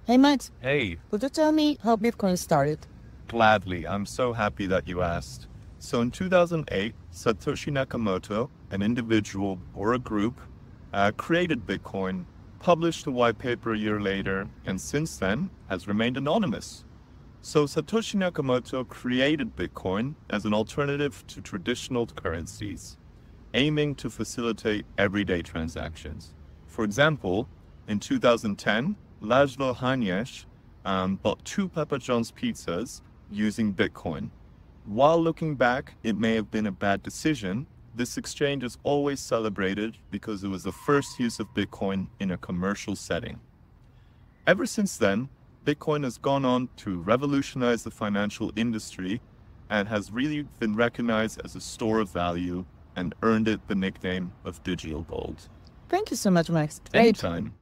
Hey Max, Hey, could you tell me how Bitcoin started? gladly. I'm so happy that you asked. So in 2008, Satoshi Nakamoto, an individual or a group, created Bitcoin, published a white paper a year later, and since then has remained anonymous. So Satoshi Nakamoto created Bitcoin as an alternative to traditional currencies, aiming to facilitate everyday transactions. For example, in 2010, Laszlo Hanyecz bought two Papa John's pizzas using Bitcoin. While looking back, it may have been a bad decision. This exchange is always celebrated because it was the first use of Bitcoin in a commercial setting. Ever since then, Bitcoin has gone on to revolutionize the financial industry and has really been recognized as a store of value and earned it the nickname of digital gold. Thank you so much, Max. Great. Anytime.